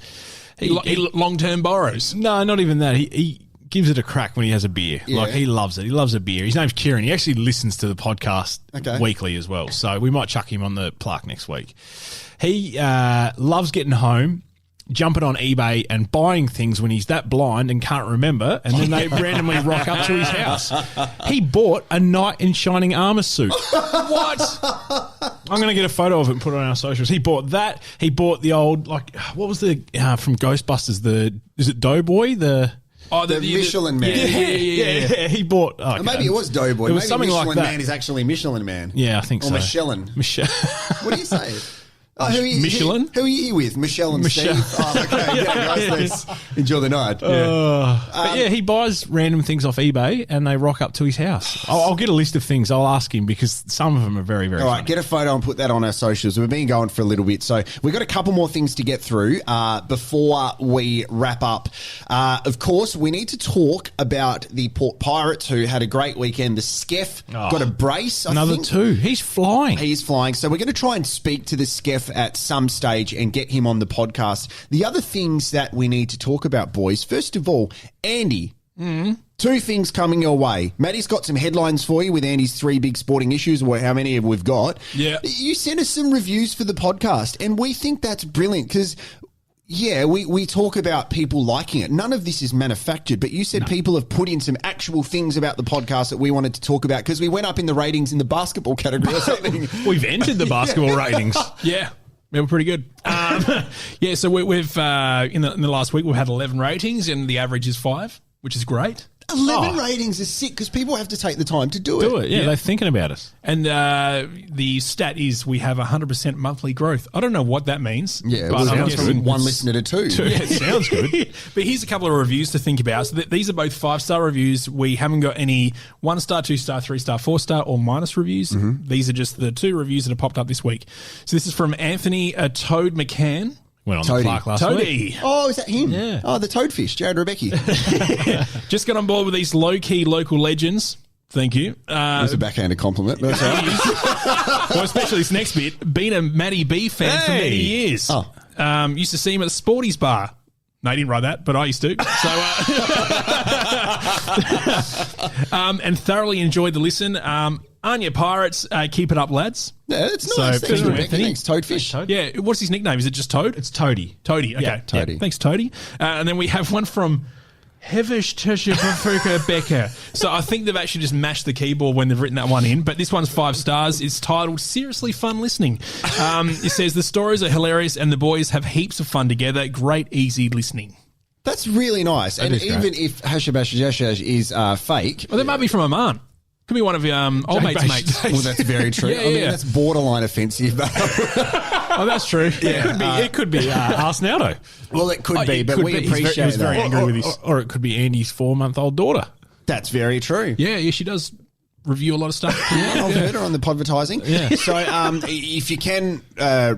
He long-term borrows. No, not even that. He gives it a crack when he has a beer. Yeah. Like, he loves it. He loves a beer. His name's Kieran. He actually listens to the podcast weekly as well. So we might chuck him on the plaque next week. He loves getting home, jumping on eBay and buying things when he's that blind and can't remember, and then they randomly rock up to his house. He bought a knight in shining armour suit. What? I'm going to get a photo of it and put it on our socials. He bought that. He bought the old, like, what was the, from Ghostbusters, is it Doughboy? The Michelin Man. Yeah. He bought... Oh, Maybe it was Doughboy. It was Maybe something Michelin like that. Man is actually Michelin Man. Yeah, I think or so. Michelin. Michelle. What do you say? Oh, who are you, Michelin? Who are you with? Michelle and Michelle. Steve? Oh, okay. Yeah, guys, let's enjoy the night. But yeah, he buys random things off eBay and they rock up to his house. I'll get a list of things. I'll ask him because some of them are very, very All right, funny. get a photo and put that on our socials. We've been going for a little bit, so we've got a couple more things to get through before we wrap up. Of course, we need to talk about the Port Pirates, who had a great weekend. The Skeff got a brace, I Another think. two. He's flying. He's flying. So we're going to try and speak to the Skeff at some stage and get him on the podcast. The other things that we need to talk about, boys, first of all, Andy. Two things coming your way. Matty's got some headlines for you with Andy's 3 big sporting issues, or how many we've got. Yeah. You sent us some reviews for the podcast, and we think that's brilliant because... Yeah, we talk about people liking it. None of this is manufactured, but you said people have put in some actual things about the podcast that we wanted to talk about because we went up in the ratings in the basketball category or something. We've entered the basketball ratings. Yeah. They were pretty good. Yeah, so we've in the last week, we've had 11 ratings and the average is 5, which is great. 11 ratings is sick because people have to take the time to do it. Do it. Yeah, they're thinking about us. And the stat is we have 100% monthly growth. I don't know what that means. Yeah, but well, I'm it goes from one listener to two. Yeah, it sounds good. But here's a couple of reviews to think about. So these are both 5-star reviews. We haven't got any 1-star, 2-star, 3-star, 4-star or minus reviews. These are just the 2 reviews that have popped up this week. So this is from Anthony Toad McCann. Went on Toady. the plaque last week. Toady. Oh, is that him? Yeah. Oh, the toadfish, Jared Rebecki. Just got on board with these low-key local legends. Thank you. That's a backhanded compliment. But that's all right. Well, especially this next bit. Been a Matty B fan for many years. Oh. Used to see him at the Sporties bar. No, I didn't write that, but I used to. So, and thoroughly enjoyed the listen. Aren't you Pirates? Keep it up, lads. Yeah, it's So, nice. Thanks, Peter Rebecki. Anthony. Thanks, Toadfish. Yeah, what's his nickname? Is it just Toad? It's Toady. Toady. Okay. Yeah, Toady. Thanks, Toady. And then we have one from Hevish Tisha Becker. So I think they've actually just mashed the keyboard when they've written that one in. But this one's 5 stars. It's titled Seriously Fun Listening. It says the stories are hilarious and the boys have heaps of fun together. Great, easy listening. That's really nice. And is great. even if Hashabashash is fake, Well, that might be from Oman. Could be one of your old mates' mates. well, that's very true. Yeah, I mean, yeah. that's borderline offensive. But Oh, that's true. Yeah, it could be Arsenaldo. well, it could be, it but could we be. He's very- appreciate he was very that. angry with his. Or it could be Andy's 4-month-old daughter. That's very true. Yeah, she does review a lot of stuff. Yeah, I've heard her on the podvertising. Yeah. So if you can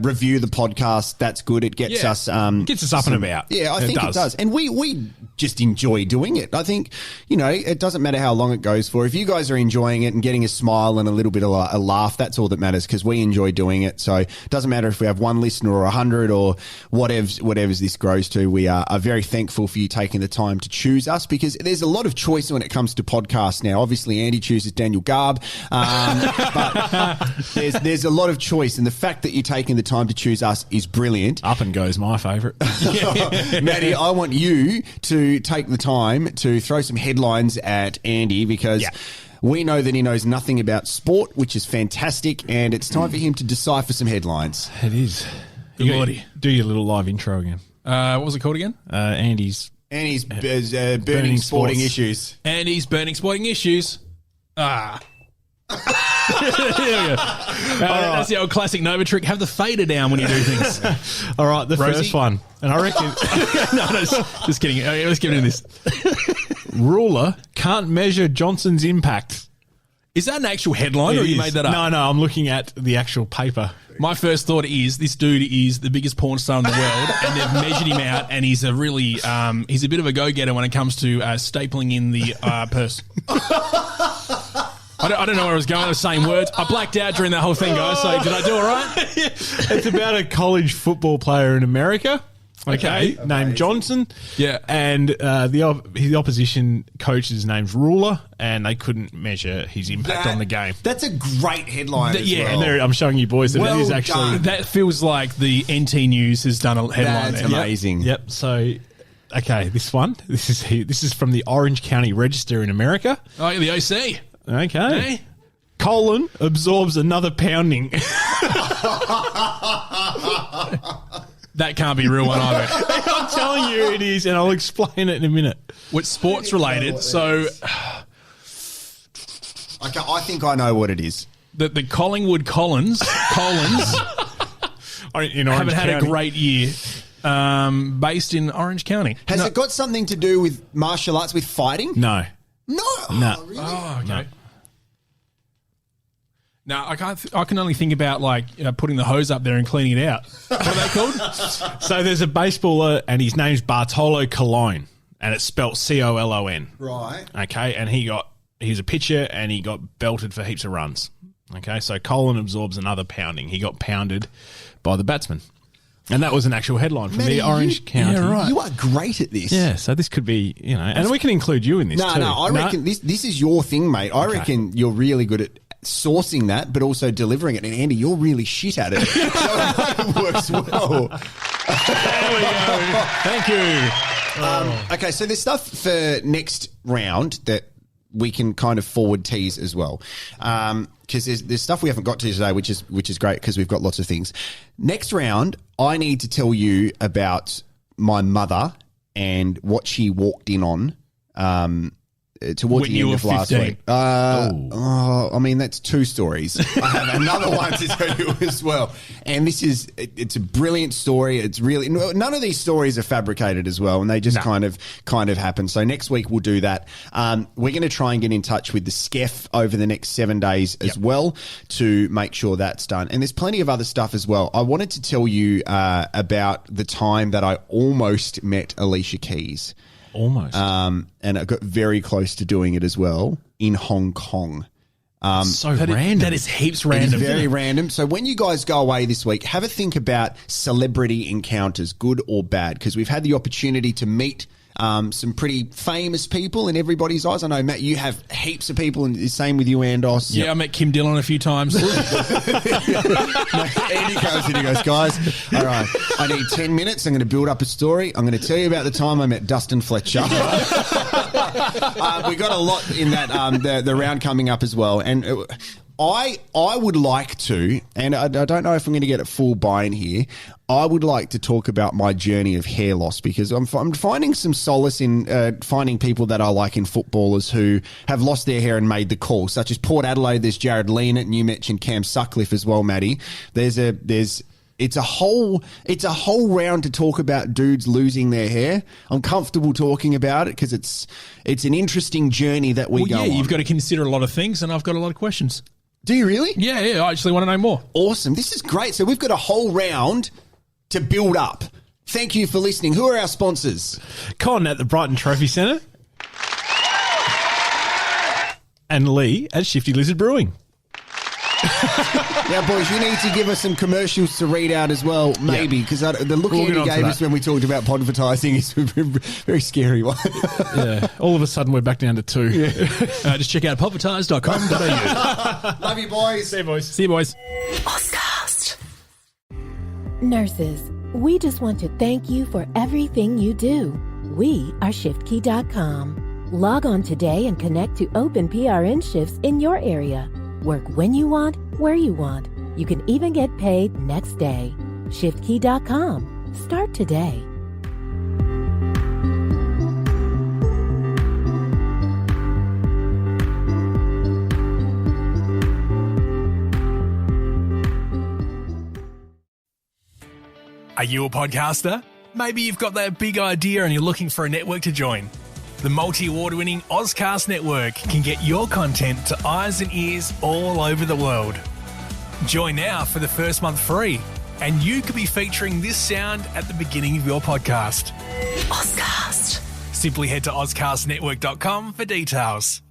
review the podcast, that's good. It gets Yeah. us Gets us up and about. Yeah, I think it does. And we just enjoy doing it. I think, it doesn't matter how long it goes for. If you guys are enjoying it and getting a smile and a little bit of a laugh, that's all that matters because we enjoy doing it. So it doesn't matter if we have 1 listener or 100 or whatever this grows to. We are very thankful for you taking the time to choose us because there's a lot of choice when it comes to podcasts now. Obviously, Andy chooses Daniel Garb, but there's a lot of choice. And the fact that you're taking the time to choose us is brilliant. Up and goes my favourite. Matty, I want you to take the time to throw some headlines at Andy because we know that he knows nothing about sport, which is fantastic, and it's time for him to decipher some headlines. It is. Lordy. Do your little live intro again. What was it called again? Andy's. Andy's burning sporting sports. issues. And he's burning sporting issues. That's the old classic Nova trick. Have the fader down when you do things. All right, the Rosie? first one. And I reckon No, just kidding. Okay, let's get into this. ruler can't measure Johnson's impact. Is that an actual headline or It you is. made that up? No, I'm looking at the actual paper. My first thought is this dude is the biggest porn star in the world, and they've measured him out, and he's a really he's a bit of a go-getter when it comes to stapling in the purse. I don't know where I was going. I was saying words. I blacked out during that whole thing, guys. So did I do all right? It's about a college football player in America. Okay, named Johnson. Yeah. And the opposition coach's name's Ruler, and they couldn't measure his impact on the game. That's a great headline. As yeah, well. And there, I'm showing you boys that Well it is actually. done. That feels like the NT News has done a headline That's there. amazing. Yep. So, okay, this one. This is from the Orange County Register in America. Oh, the OC. Okay. Hey? Colon absorbs another pounding. That can't be a real one either. I'm telling you it is, and I'll explain it in a minute. What's sports related? So Okay, I think I know what it is. the Collingwood Collins In Orange haven't had a County. great year. Based in Orange County. Has it got something to do with martial arts, with fighting? No. No. No. Oh, really? Oh, okay. Now I can only think about like putting the hose up there and cleaning it out. What are they called? So there's a baseballer, and his name's Bartolo Colon, and it's spelt Colon. Right. Okay, and he's a pitcher, and he got belted for heaps of runs. Okay, so Colin absorbs another pounding. He got pounded by the batsman. And that was an actual headline from Matty, the Orange County. Yeah, right. You are great at this. Yeah, so this could be, and we can include you in this No, too. no, I reckon this is your thing, mate. I reckon you're really good at sourcing that, but also delivering it. And Andy, you're really shit at it. So it works well. There we go. Thank you. Okay, so there's stuff for next round that we can kind of forward tease as well, because there's stuff we haven't got to today, which is great because we've got lots of things. Next round, I need to tell you about my mother and what she walked in on towards When the you end were of last 15. week. I mean, that's two stories. I have another one to tell you as well. And it's a brilliant story. It's really, none of these stories are fabricated as well, and they just kind of happen. So next week we'll do that. We're going to try and get in touch with the SCEF over the next 7 days as well to make sure that's done. And there's plenty of other stuff as well. I wanted to tell you about the time that I almost met Alicia Keys. Almost. And I got very close to doing it as well in Hong Kong. so random. That is heaps It random. is very random. So when you guys go away this week, have a think about celebrity encounters, good or bad, because we've had the opportunity to meet some pretty famous people in everybody's eyes. I know, Matt, you have heaps of people, and the same with you, Andos. Yeah, I met Kim Dillon a few times. Andy comes in and goes, guys, all right, I need 10 minutes. I'm going to build up a story. I'm going to tell you about the time I met Dustin Fletcher. We got a lot in that the round coming up as well. And I would like to, and I don't know if I'm going to get a full buy-in here, I would like to talk about my journey of hair loss, because I'm finding some solace in finding people that I like in footballers who have lost their hair and made the call, such as Port Adelaide. There's Jared Leanett, and you mentioned Cam Sutcliffe as well, Matty. It's a whole round to talk about dudes losing their hair. I'm comfortable talking about it because it's an interesting journey that we go on. You've got to consider a lot of things, and I've got a lot of questions. Do you really? Yeah, I actually want to know more. Awesome. This is great. So we've got a whole round to build up. Thank you for listening. Who are our sponsors? Con at the Brighton Trophy Centre. And Lee at Shifty Lizard Brewing. Now, boys, you need to give us some commercials to read out as well, maybe, because the look We'll get Andy on to gave that. us when we talked about podvertising is a very scary one. Yeah. All of a sudden, we're back down to 2. Yeah. Just check out popvertise.com.au. Love you, boys. See you, boys. See you, boys. Oscast. Nurses, we just want to thank you for everything you do. We are ShiftKey.com. Log on today and connect to open PRN shifts in your area. Work when you want, where you want. You can even get paid next day. ShiftKey.com. Start today. Are you a podcaster? Maybe you've got that big idea and you're looking for a network to join. The multi-award winning Ozcast Network can get your content to eyes and ears all over the world. Join now for the first month free, and you could be featuring this sound at the beginning of your podcast. Ozcast. Simply head to ozcastnetwork.com for details.